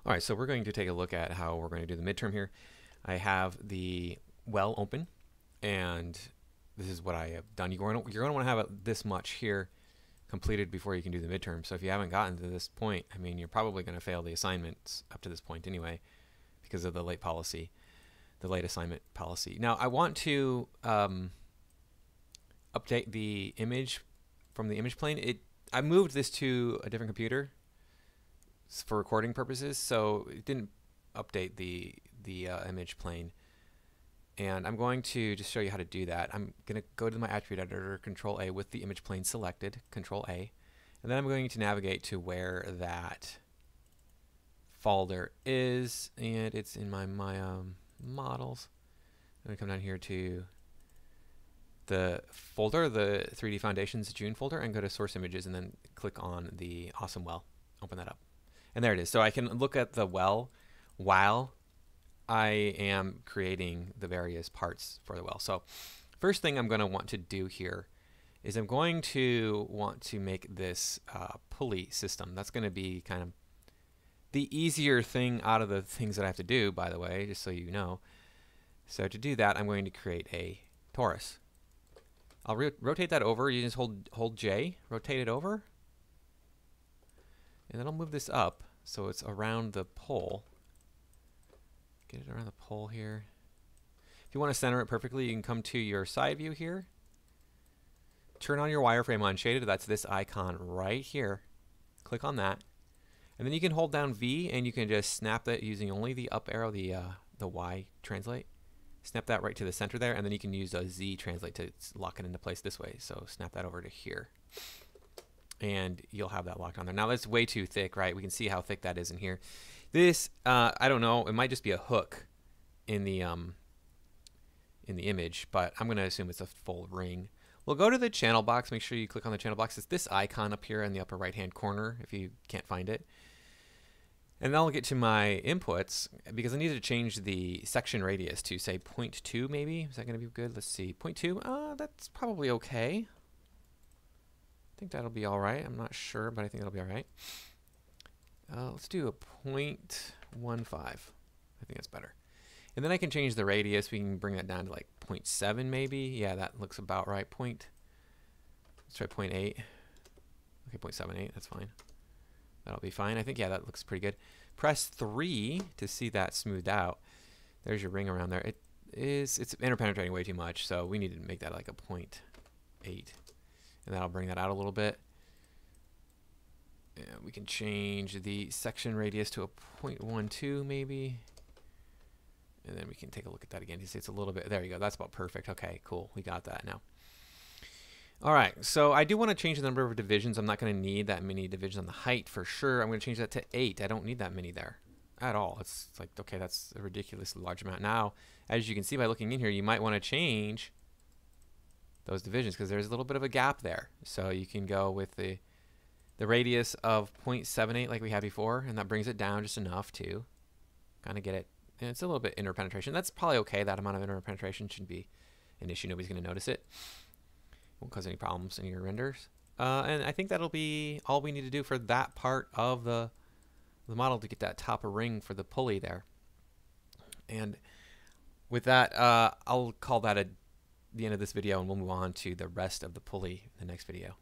All right, so we're going to take a look at how we're going to do the midterm here. I have the well open, and this is what I have done. You're going to want to have this much here completed before you can do the midterm. So if you haven't gotten to this point, I mean, you're probably going to fail the assignments up to this point anyway because of the late policy, the late assignment policy. Now, I want to update the image from the image plane. I moved this to a different computer for recording purposes, so it didn't update the image plane. And I'm going to just show you how to do that. I'm going to go to my attribute editor, Control A with the image plane selected, Control A, and then I'm going to navigate to where that folder is, and it's in my models. I'm going to come down here to the folder, the 3D Foundations June folder, and go to Source Images, and then click on the Awesome Well. Open that up. And there it is. So I can look at the well while I am creating the various parts for the well. So first thing I'm going to want to do here is I'm going to want to make this pulley system. That's going to be kind of the easier thing out of the things that I have to do, by the way, just so you know. So to do that, I'm going to create a torus. I'll rotate that over. You just hold J, rotate it over, and then I'll move this up so it's around the pole. Get it around the pole here. If you want to center it perfectly, you can come to your side view here. Turn on your wireframe unshaded. That's this icon right here. Click on that. And then you can hold down V and you can just snap that using only the up arrow, the Y translate. Snap that right to the center there, and then you can use a Z translate to lock it into place this way. So snap that over to here. And you'll have that locked on there. Now that's way too thick, right? We can see how thick that is in here. This, I don't know, it might just be a hook in the image, but I'm going to assume it's a full ring. We'll go to the channel box. Make sure you click on the channel box. It's this icon up here in the upper right-hand corner if you can't find it. And then I'll get to my inputs because I need to change the section radius to say 0.2 maybe. Is that going to be good? Let's see. 0.2. That's probably okay. I think that'll be all right. I'm not sure, but I think it'll be all right. Let's do a 0.15. I think that's better. And then I can change the radius. We can bring that down to like 0.7 maybe. Yeah, that looks about right. Let's try 0.8. Okay, 0.78. That's fine. That'll be fine. I think, yeah, that looks pretty good. Press 3 to see that smoothed out. There's your ring around there. It's interpenetrating way too much, so we need to make that like a 0.8. And that'll bring that out a little bit. And we can change the section radius to a 0.12 maybe. And then we can take a look at that again. You see it's a little bit, there you go. That's about perfect. Okay, cool. We got that now. All right, so I do want to change the number of divisions. I'm not going to need that many divisions on the height for sure. I'm going to change that to 8. I don't need that many there at all. It's like, okay, that's a ridiculously large amount. Now, as you can see by looking in here, you might want to change those divisions because there's a little bit of a gap there. So you can go with the radius of 0.78 like we had before, and that brings it down just enough to kind of get it. And it's a little bit interpenetration. That's probably okay. That amount of interpenetration shouldn't be an issue. Nobody's going to notice it. Won't cause any problems in your renders. And I think that'll be all we need to do for that part of the model to get that top ring for the pulley there. And with that, I'll call that the end of this video, and we'll move on to the rest of the pulley in the next video.